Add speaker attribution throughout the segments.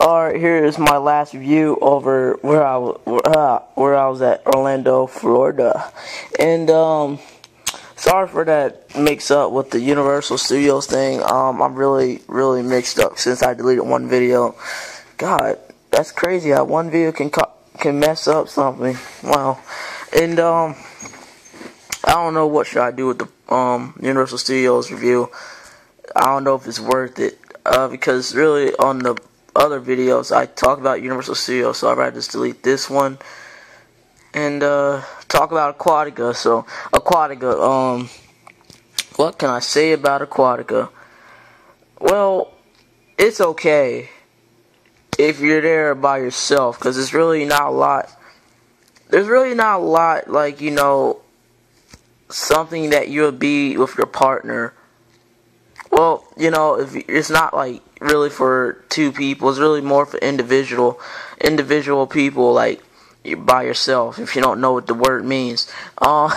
Speaker 1: Alright, here is my last review over where I was at Orlando, Florida. And sorry for that mix up with the Universal Studios thing. I'm really mixed up since I deleted one video. God, that's crazy how one video can mess up something. Wow. And I don't know what should I do with the Universal Studios review. I don't know if it's worth it because really on the other videos I talk about Universal Studios, so I'd rather just delete this one and talk about Aquatica. So Aquatica, what can I say about Aquatica? Well, it's okay if you're there by yourself, because it's really not a lot. There's really not a lot, like, you know, something that you'll be with your partner. Well, you know, if it's not like really for two people, it's really more for individual people, like you're by yourself, if you don't know what the word means. Yeah,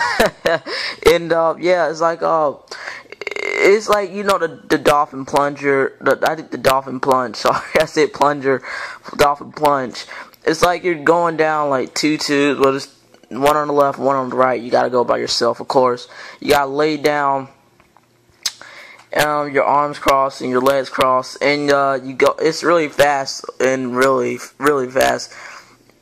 Speaker 1: it's like, you know, the dolphin plunger, I think the dolphin plunge, sorry, I said plunger, dolphin plunge. It's like you're going down like two tubes, well, there's one on the left, one on the right. You gotta go by yourself, of course. You gotta lay down, your arms crossed and your legs crossed, and you go. It's really fast and really fast.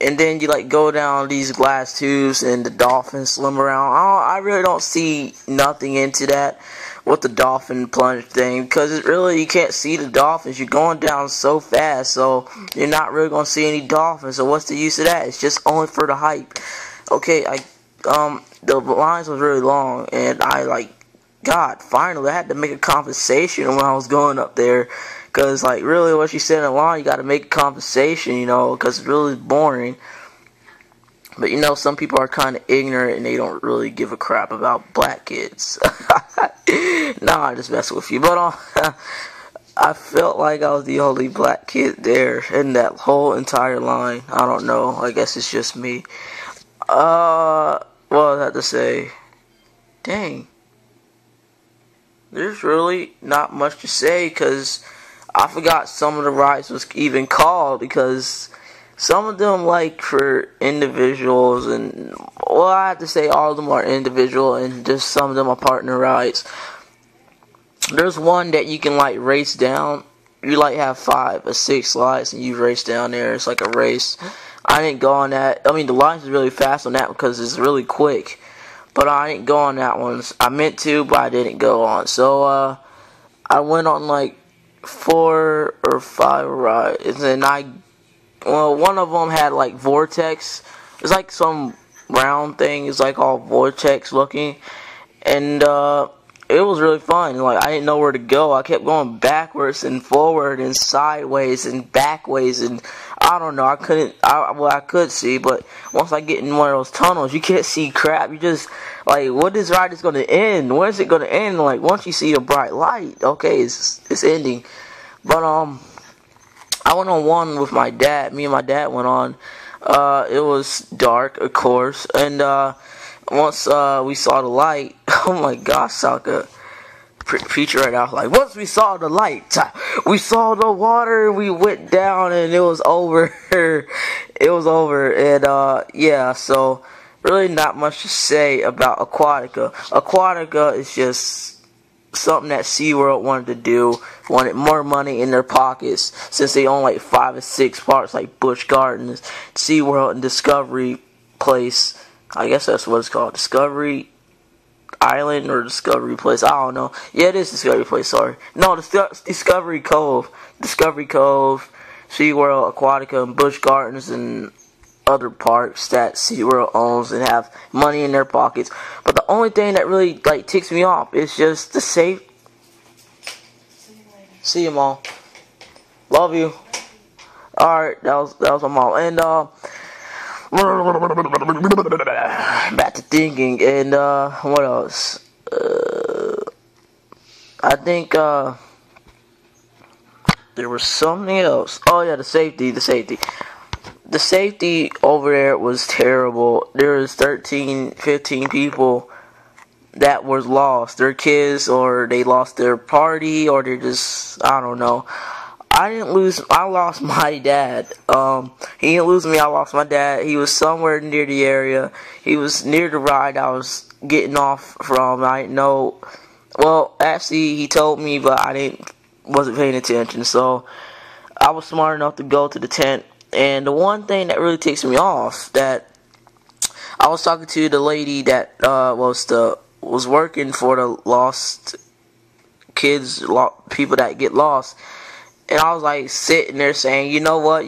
Speaker 1: And then you like go down these glass tubes, and the dolphins swim around. I really don't see nothing into that with the dolphin plunge thing, because it really, you can't see the dolphins. You're going down so fast, so you're not really gonna see any dolphins. So what's the use of that? It's just only for the hype. Okay, the lines was really long, and God, finally, I had to make a compensation when I was going up there, because, like, really, what she said in the line, you got to make a compensation, you know, because it's really boring. But, you know, some people are kind of ignorant, and they don't really give a crap about black kids. Nah, I'm just messing with you. But, I felt like I was the only black kid there in that whole entire line. I don't know. I guess it's just me. What I had to say, dang. There's really not much to say, because I forgot some of the rides was even called, because some of them, like, for individuals, and, well, I have to say all of them are individual, and just some of them are partner rides. There's one that you can, like, race down. You, like, have 5 or 6 slides, and you race down there. It's like a race. I didn't go on that. I mean, the lines is really fast on that because it's really quick. But I didn't go on that one. I meant to, but I didn't go on. So, I went on like 4 or 5 rides. And one of them had like vortex. It's like some round thing. It's like all vortex looking. And, it was really fun. Like, I didn't know where to go. I kept going backwards and forward and sideways and backways, and I don't know. I could see, but once I get in one of those tunnels, you can't see crap. You just, like, what is ride is going to end? When is it going to end? Like, once you see a bright light, okay, it's ending. But, I went on one with my dad. Me and my dad went on. It was dark, of course, and, once we saw the light, oh my gosh, Saka, preacher right now, like, once we saw the light, we saw the water, we went down, and it was over. It was over, and yeah, so really not much to say about Aquatica. Aquatica is just something that SeaWorld wanted to do, wanted more money in their pockets, since they own like 5 or 6 parks, like Busch Gardens, SeaWorld, and Discovery Place. I guess that's what it's called, Discovery Island or Discovery Place. I don't know. Yeah, it is Discovery Place, sorry. No, Discovery Cove. Discovery Cove, SeaWorld, Aquatica, and Busch Gardens, and other parks that SeaWorld owns and have money in their pockets. But the only thing that really, like, ticks me off is just the safe. See you, Mom. Love you. Alright, that was my mom. And, back to thinking, and what else? I think there was something else. Oh yeah, the safety. The safety over there was terrible. There was 13, 15 people that was lost. Their kids, or they lost their party, or they're just, I don't know. I didn't lose. I lost my dad. He didn't lose me. I lost my dad. He was somewhere near the area. He was near the ride I was getting off from. I didn't know. Well, actually, he told me, but I wasn't paying attention. So I was smart enough to go to the tent. And the one thing that really takes me off, that I was talking to the lady that was working for the lost kids, people that get lost. And I was like sitting there saying, you know what,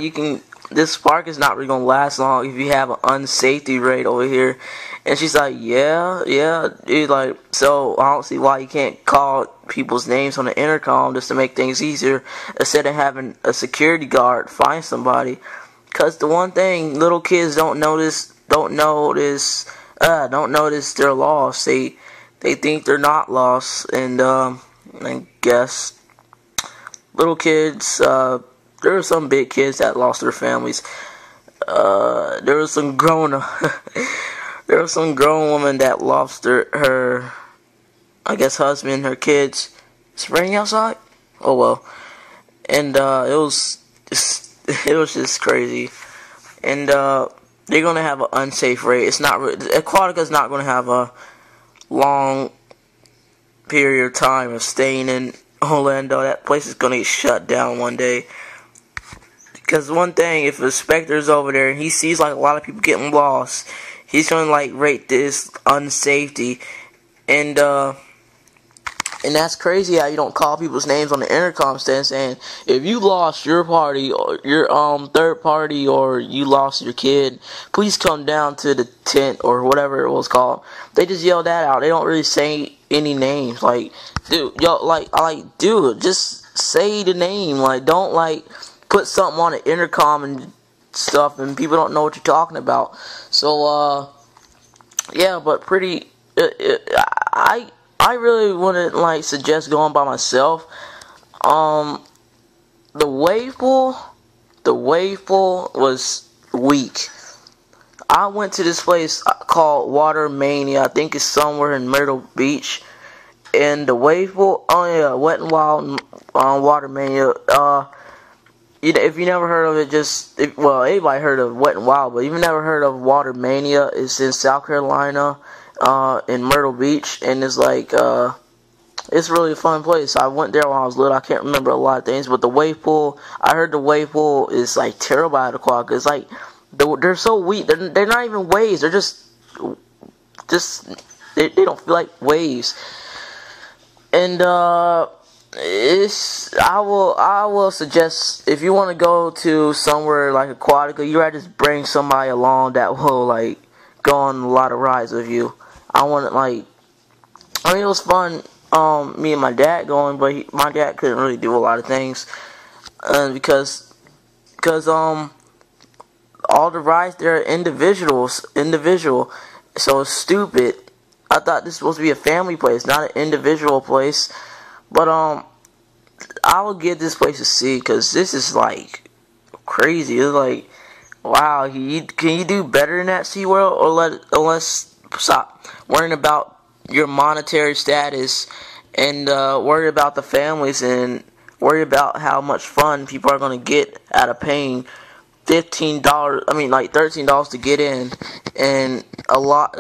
Speaker 1: this park is not really going to last long if you have an unsafety rate over here. And she's like, yeah, dude, like, so I don't see why you can't call people's names on the intercom just to make things easier instead of having a security guard find somebody. Because the one thing, little kids don't notice they're lost. They think they're not lost, and I guess little kids, there were some big kids that lost their families. There was some grown woman that lost her I guess husband, her kids. It's raining outside? Oh well. And it was just crazy. And they're gonna have an unsafe rate. Aquatica's not gonna have a long period of time of staying in Orlando. That place is gonna get shut down one day. Because one thing, if a inspector's over there and he sees like a lot of people getting lost, he's gonna like rate this unsafety. And that's crazy how you don't call people's names on the intercom stand saying, if you lost your party or your third party, or you lost your kid, please come down to the tent or whatever it was called. They just yell that out. They don't really say any names. Like, dude, dude, just say the name. Like, don't like put something on the intercom and stuff and people don't know what you're talking about. So yeah, but I really wouldn't like suggest going by myself. The wave pool was weak. I went to this place called Water Mania. I think it's somewhere in Myrtle Beach. And the wave pool, oh yeah, Wet n Wild Water Mania. If you never heard of it, everybody heard of Wet n Wild, but if you never heard of Water Mania, it's in South Carolina. In Myrtle Beach, and it's like it's really a fun place. I went there when I was little. I can't remember a lot of things, but the wave pool, I heard the wave pool is like terrible at Aquatica. It's like they're so weak. They're not even waves. They're just they don't feel like waves. And I will suggest, if you want to go to somewhere like Aquatica, you gotta just bring somebody along that will like go on a lot of rides with you. It was fun, me and my dad going, but my dad couldn't really do a lot of things, because all the rides there are individual, so it's stupid. I thought this was supposed to be a family place, not an individual place, but I will give this place a C, because this is like crazy. It's like, wow, can you do better than that, SeaWorld? Or let's stop worrying about your monetary status and worry about the families and worry about how much fun people are going to get out of paying $13 to get in, and a lot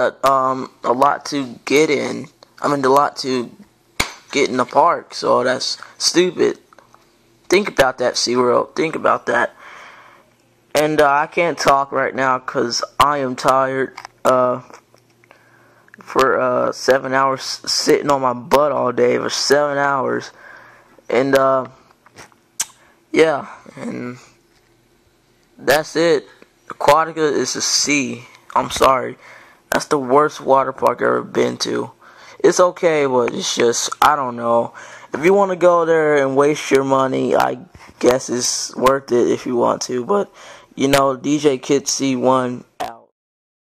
Speaker 1: to get in. A lot to get in the park. So that's stupid. Think about that, SeaWorld. Think about that. And I can't talk right now because I am tired for 7 hours sitting on my butt all day for 7 hours. And yeah, and that's it. Aquatica is a C. I'm sorry. That's the worst water park I've ever been to. It's okay, but it's just, I don't know. If you want to go there and waste your money, I guess it's worth it if you want to. But, DJ Kid C1 out.